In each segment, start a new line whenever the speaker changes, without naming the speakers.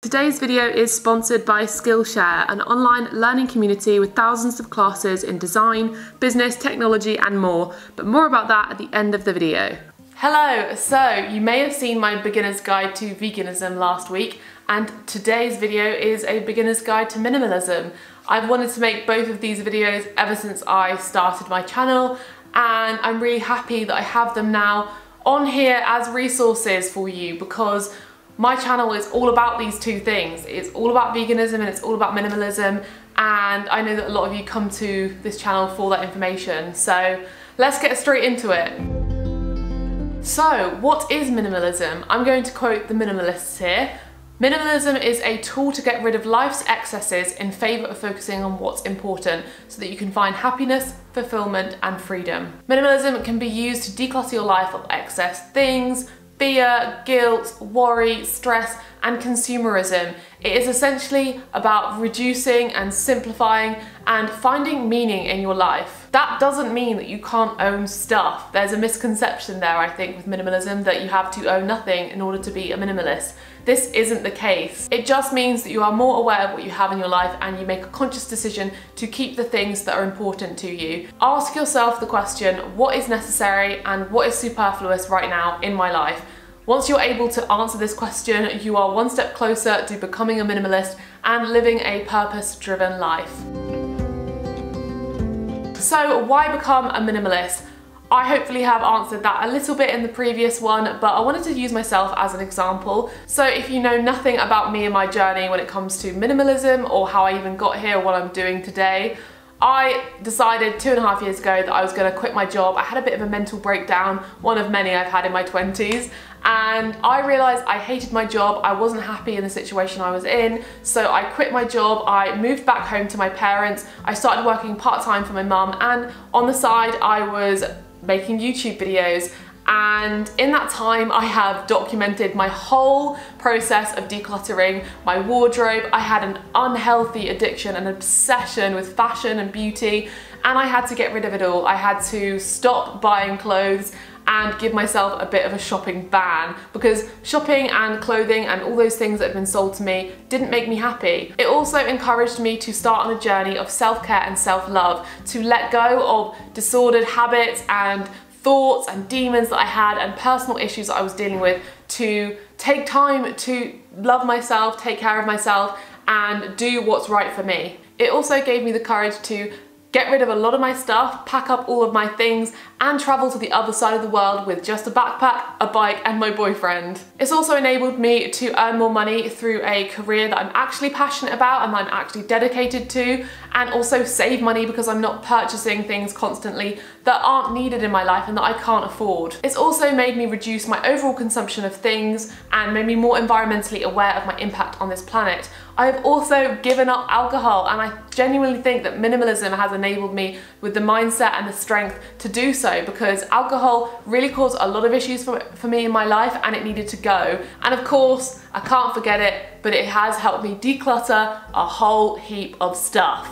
Today's video is sponsored by Skillshare, an online learning community with thousands of classes in design, business, technology and more, but more about that at the end of the video. Hello, so you may have seen my beginner's guide to veganism last week, and today's video is a beginner's guide to minimalism. I've wanted to make both of these videos ever since I started my channel, and I'm really happy that I have them now on here as resources for you, because my channel is all about these two things. It's all about veganism and it's all about minimalism, and I know that a lot of you come to this channel for that information. So let's get straight into it. So what is minimalism? I'm going to quote the minimalists here. Minimalism is a tool to get rid of life's excesses in favour of focusing on what's important so that you can find happiness, fulfillment and freedom. Minimalism can be used to declutter your life of excess things, fear, guilt, worry, stress and consumerism. It is essentially about reducing and simplifying and finding meaning in your life. That doesn't mean that you can't own stuff. There's a misconception there, I think, with minimalism, that you have to own nothing in order to be a minimalist. This isn't the case. It just means that you are more aware of what you have in your life and you make a conscious decision to keep the things that are important to you. Ask yourself the question, what is necessary and what is superfluous right now in my life? Once you're able to answer this question, you are one step closer to becoming a minimalist and living a purpose-driven life. So why become a minimalist? I hopefully have answered that a little bit in the previous one, but I wanted to use myself as an example. So if you know nothing about me and my journey when it comes to minimalism or how I even got here or what I'm doing today, I decided 2.5 years ago that I was going to quit my job. I had a bit of a mental breakdown, one of many I've had in my 20s, and I realised I hated my job. I wasn't happy in the situation I was in, so I quit my job. I moved back home to my parents. I started working part-time for my mum, and on the side I was making YouTube videos. And in that time I have documented my whole process of decluttering my wardrobe. I had an unhealthy addiction, an obsession with fashion and beauty, and I had to get rid of it all. I had to stop buying clothes and give myself a bit of a shopping ban, because shopping and clothing and all those things that had been sold to me didn't make me happy. It also encouraged me to start on a journey of self-care and self-love, to let go of disordered habits and thoughts and demons that I had and personal issues that I was dealing with, to take time to love myself, take care of myself and do what's right for me. It also gave me the courage to get rid of a lot of my stuff, pack up all of my things and travel to the other side of the world with just a backpack, a bike and my boyfriend. It's also enabled me to earn more money through a career that I'm actually passionate about and that I'm actually dedicated to, and also save money because I'm not purchasing things constantly that aren't needed in my life and that I can't afford. It's also made me reduce my overall consumption of things and made me more environmentally aware of my impact on this planet. I've also given up alcohol, and I genuinely think that minimalism has enabled me with the mindset and the strength to do so, because alcohol really caused a lot of issues for me in my life and it needed to go. And of course, I can't forget it, but it has helped me declutter a whole heap of stuff.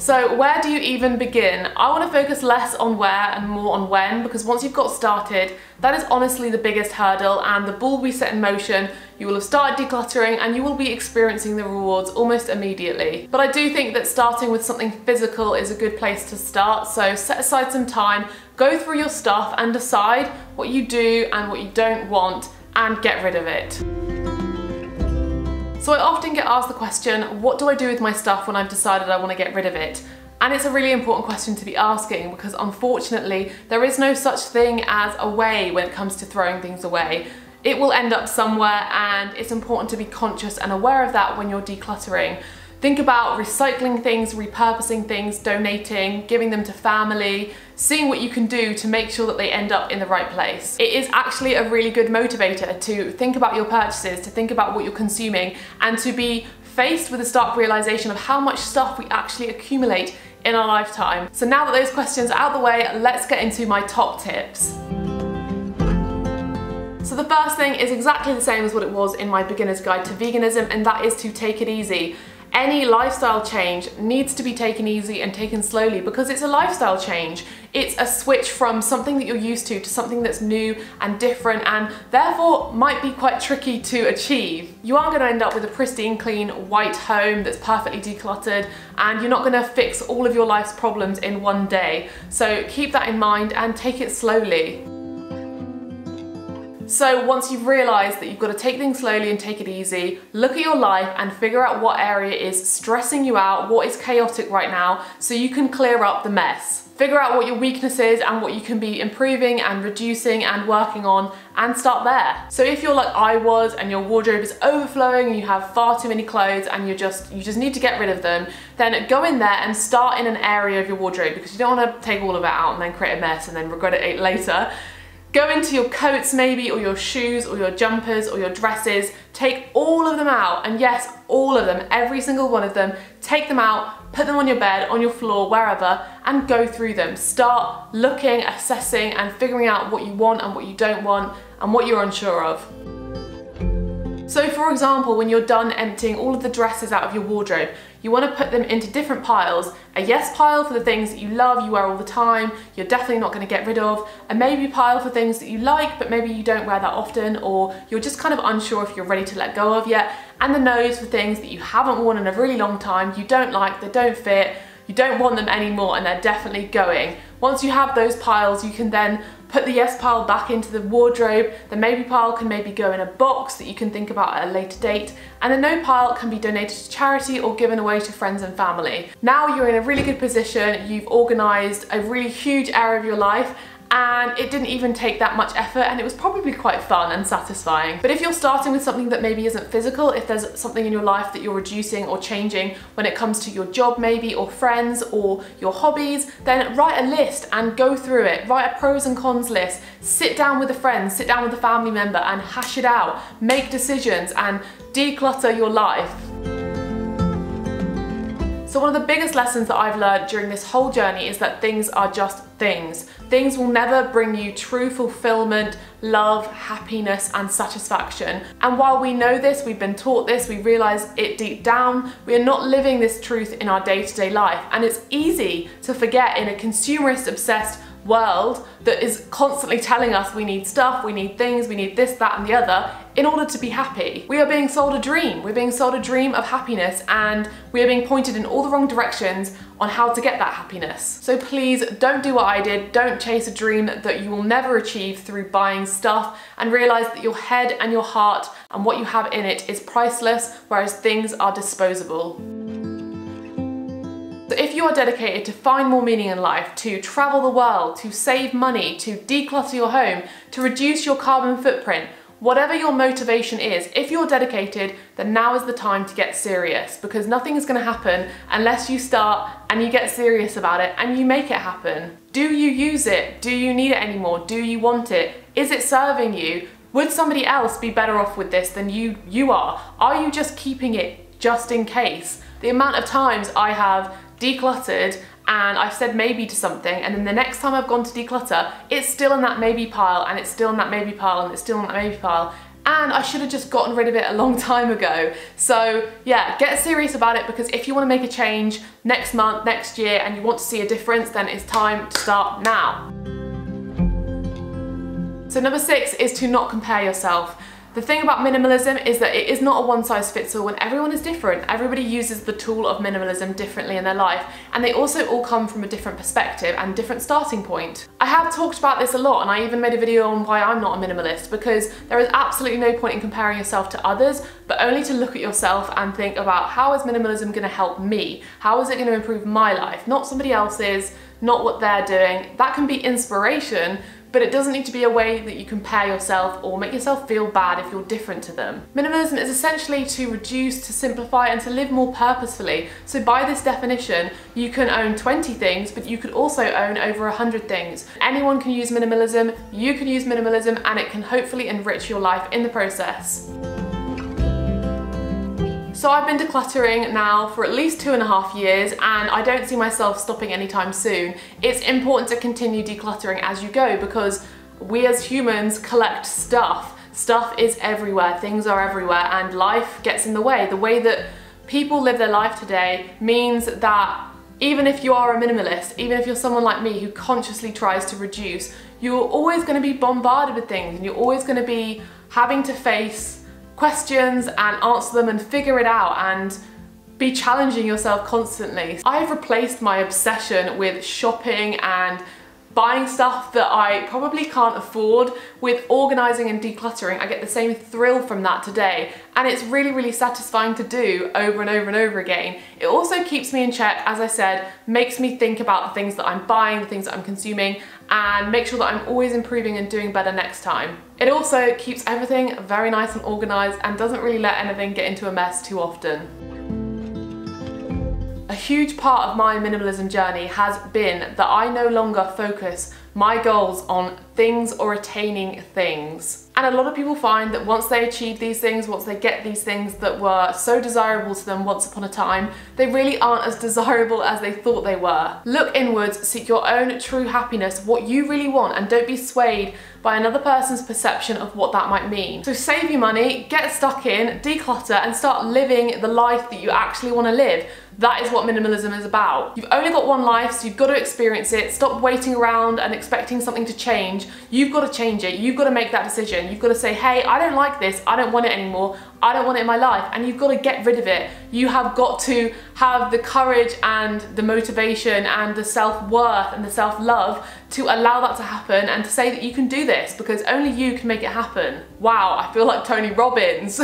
So where do you even begin? I want to focus less on where and more on when, because once you've got started, that is honestly the biggest hurdle, and the ball will be set in motion. You will have started decluttering and you will be experiencing the rewards almost immediately. But I do think that starting with something physical is a good place to start, so set aside some time, go through your stuff and decide what you do and what you don't want and get rid of it. So I often get asked the question, what do I do with my stuff when I've decided I want to get rid of it? And it's a really important question to be asking, because unfortunately there is no such thing as a way when it comes to throwing things away. It will end up somewhere, and it's important to be conscious and aware of that when you're decluttering. Think about recycling things, repurposing things, donating, giving them to family, seeing what you can do to make sure that they end up in the right place. It is actually a really good motivator to think about your purchases, to think about what you're consuming, and to be faced with a stark realization of how much stuff we actually accumulate in our lifetime. So now that those questions are out of the way, let's get into my top tips. So the first thing is exactly the same as what it was in my beginner's guide to veganism, and that is to take it easy. Any lifestyle change needs to be taken easy and taken slowly because it's a lifestyle change. It's a switch from something that you're used to something that's new and different and therefore might be quite tricky to achieve. You aren't going to end up with a pristine, clean, white home that's perfectly decluttered, and you're not going to fix all of your life's problems in one day. So keep that in mind and take it slowly. So once you've realised that you've got to take things slowly and take it easy, look at your life and figure out what area is stressing you out, what is chaotic right now, so you can clear up the mess. Figure out what your weakness is and what you can be improving and reducing and working on, and start there. So if you're like I was and your wardrobe is overflowing and you have far too many clothes and you just need to get rid of them, then go in there and start in an area of your wardrobe, because you don't want to take all of it out and then create a mess and then regret it later. Go into your coats maybe, or your shoes, or your jumpers, or your dresses. Take all of them out, and yes, all of them, every single one of them. Take them out, put them on your bed, on your floor, wherever, and go through them. Start looking, assessing, and figuring out what you want and what you don't want, and what you're unsure of. So for example, when you're done emptying all of the dresses out of your wardrobe, you want to put them into different piles. A yes pile for the things that you love, you wear all the time, you're definitely not going to get rid of. A maybe pile for things that you like, but maybe you don't wear that often, or you're just kind of unsure if you're ready to let go of yet. And the no's for things that you haven't worn in a really long time, you don't like, they don't fit, you don't want them anymore, and they're definitely going. Once you have those piles, you can then put the yes pile back into the wardrobe. The maybe pile can maybe go in a box that you can think about at a later date, and the no pile can be donated to charity or given away to friends and family. Now you're in a really good position, you've organised a really huge area of your life, and it didn't even take that much effort, and it was probably quite fun and satisfying. But if you're starting with something that maybe isn't physical, if there's something in your life that you're reducing or changing when it comes to your job maybe, or friends, or your hobbies, then write a list and go through it. Write a pros and cons list. Sit down with a friend, sit down with a family member and hash it out. Make decisions and declutter your life. So one of the biggest lessons that I've learned during this whole journey is that things are just things. Things will never bring you true fulfillment, love, happiness, and satisfaction. And while we know this, we've been taught this, we realize it deep down, we are not living this truth in our day-to-day life. And it's easy to forget in a consumerist obsessed world that is constantly telling us we need stuff, we need things, we need this, that, and the other in order to be happy. We are being sold a dream. We're being sold a dream of happiness, and we are being pointed in all the wrong directions on how to get that happiness. So please don't do what I did. Don't chase a dream that you will never achieve through buying stuff, and realize that your head and your heart and what you have in it is priceless, whereas things are disposable. So if you are dedicated to find more meaning in life, to travel the world, to save money, to declutter your home, to reduce your carbon footprint, whatever your motivation is, if you're dedicated, then now is the time to get serious, because nothing is going to happen unless you start and you get serious about it and you make it happen. Do you use it? Do you need it anymore? Do you want it? Is it serving you? Would somebody else be better off with this than you are? Are you just keeping it just in case? The amount of times I have decluttered and I've said maybe to something, and then the next time I've gone to declutter, it's still in that maybe pile, and it's still in that maybe pile, and it's still in that maybe pile, and I should have just gotten rid of it a long time ago. So yeah, get serious about it, because if you want to make a change next month, next year, and you want to see a difference, then it's time to start now. So number 6 is to not compare yourself. The thing about minimalism is that it is not a one-size-fits-all, and everyone is different. Everybody uses the tool of minimalism differently in their life, and they also all come from a different perspective and different starting point. I have talked about this a lot, and I even made a video on why I'm not a minimalist, because there is absolutely no point in comparing yourself to others, but only to look at yourself and think about, how is minimalism going to help me? How is it going to improve my life? Not somebody else's, not what they're doing. That can be inspiration, but it doesn't need to be a way that you compare yourself or make yourself feel bad if you're different to them. Minimalism is essentially to reduce, to simplify, and to live more purposefully. So by this definition, you can own 20 things, but you could also own over 100 things. Anyone can use minimalism, you can use minimalism, and it can hopefully enrich your life in the process. So I've been decluttering now for at least 2.5 years, and I don't see myself stopping anytime soon. It's important to continue decluttering as you go, because we as humans collect stuff. Stuff is everywhere, things are everywhere, and life gets in the way. The way that people live their life today means that even if you are a minimalist, even if you're someone like me who consciously tries to reduce, you're always going to be bombarded with things, and you're always going to be having to face questions and answer them and figure it out and be challenging yourself constantly. I've replaced my obsession with shopping and buying stuff that I probably can't afford with organising and decluttering. I get the same thrill from that today, and it's really, really satisfying to do over and over and over again. It also keeps me in check, as I said, makes me think about the things that I'm buying, the things that I'm consuming, and make sure that I'm always improving and doing better next time. It also keeps everything very nice and organised and doesn't really let anything get into a mess too often. A huge part of my minimalism journey has been that I no longer focus my goals on things or attaining things. And a lot of people find that once they achieve these things, once they get these things that were so desirable to them once upon a time, they really aren't as desirable as they thought they were. Look inwards, seek your own true happiness, what you really want, and don't be swayed by another person's perception of what that might mean. So save your money, get stuck in, declutter, and start living the life that you actually want to live. That is what minimalism is about. You've only got one life, so you've got to experience it. Stop waiting around and expecting something to change. You've got to change it. You've got to make that decision. You've got to say, hey, I don't like this. I don't want it anymore. I don't want it in my life. And you've got to get rid of it. You have got to have the courage and the motivation and the self-worth and the self-love to allow that to happen and to say that you can do this, because only you can make it happen. Wow, I feel like Tony Robbins.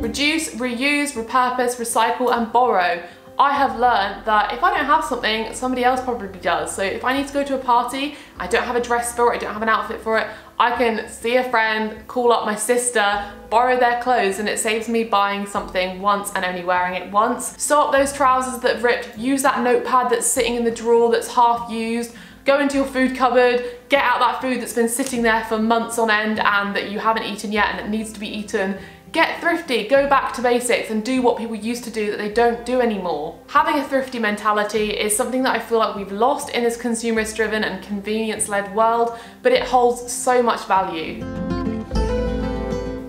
Reduce, reuse, repurpose, recycle, and borrow. I have learned that if I don't have something, somebody else probably does. So if I need to go to a party, I don't have a dress for it, I don't have an outfit for it, I can see a friend, call up my sister, borrow their clothes, and it saves me buying something once and only wearing it once. Sew up those trousers that have ripped, use that notepad that's sitting in the drawer that's half used, go into your food cupboard, get out that food that's been sitting there for months on end and that you haven't eaten yet and it needs to be eaten. Get thrifty, go back to basics and do what people used to do that they don't do anymore. Having a thrifty mentality is something that I feel like we've lost in this consumerist driven and convenience led world, but it holds so much value.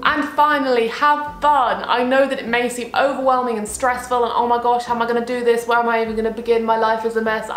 And finally, have fun. I know that it may seem overwhelming and stressful and oh my gosh, how am I gonna do this? Where am I even gonna begin? My life is a mess.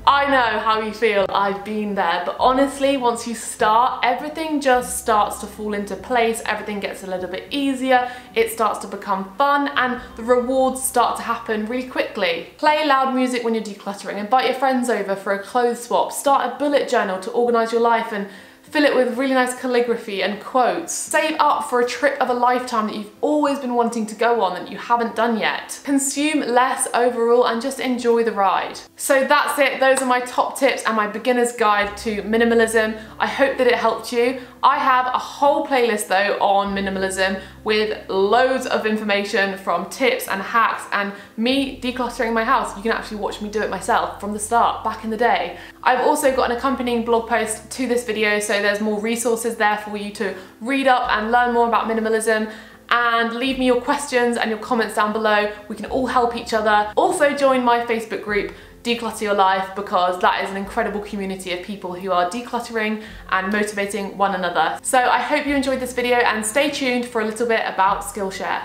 I know how you feel, I've been there, but honestly, once you start, everything just starts to fall into place, everything gets a little bit easier, it starts to become fun, and the rewards start to happen really quickly. Play loud music when you're decluttering, invite your friends over for a clothes swap, start a bullet journal to organise your life and fill it with really nice calligraphy and quotes. Save up for a trip of a lifetime that you've always been wanting to go on that you haven't done yet. Consume less overall and just enjoy the ride. So that's it. Those are my top tips and my beginner's guide to minimalism. I hope that it helped you. I have a whole playlist though on minimalism with loads of information from tips and hacks and me decluttering my house. You can actually watch me do it myself from the start, back in the day. I've also got an accompanying blog post to this video, so there's more resources there for you to read up and learn more about minimalism. And leave me your questions and your comments down below. We can all help each other. Also join my Facebook group, Declutter Your Life, because that is an incredible community of people who are decluttering and motivating one another. So I hope you enjoyed this video and stay tuned for a little bit about Skillshare.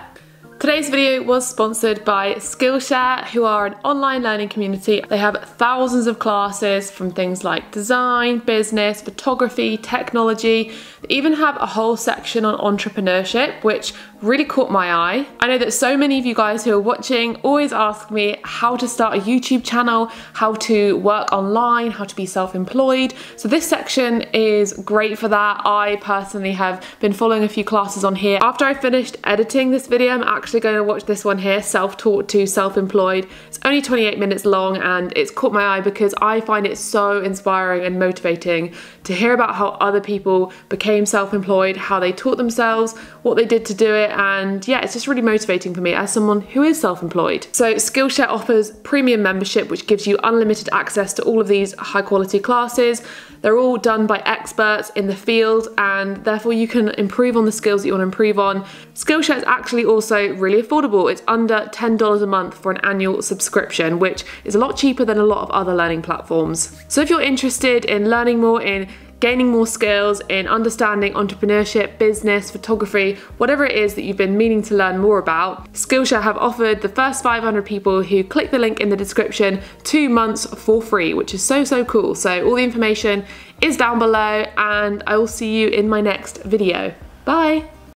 Today's video was sponsored by Skillshare, who are an online learning community. They have thousands of classes from things like design, business, photography, technology. They even have a whole section on entrepreneurship, which really caught my eye. I know that so many of you guys who are watching always ask me how to start a YouTube channel, how to work online, how to be self-employed. So this section is great for that. I personally have been following a few classes on here. After I finished editing this video, I'm actually going to watch this one here, Self-Taught to Self-Employed. It's only 28 minutes long and it's caught my eye because I find it so inspiring and motivating to hear about how other people became self-employed, how they taught themselves, what they did to do it, and yeah, it's just really motivating for me as someone who is self-employed. So Skillshare offers premium membership, which gives you unlimited access to all of these high quality classes. They're all done by experts in the field and therefore you can improve on the skills that you want to improve on. Skillshare is actually also really affordable. It's under $10 a month for an annual subscription, which is a lot cheaper than a lot of other learning platforms. So if you're interested in learning more in gaining more skills in understanding entrepreneurship, business, photography, whatever it is that you've been meaning to learn more about, Skillshare have offered the first 500 people who click the link in the description 2 months for free, which is so cool. So all the information is down below, and I will see you in my next video. Bye!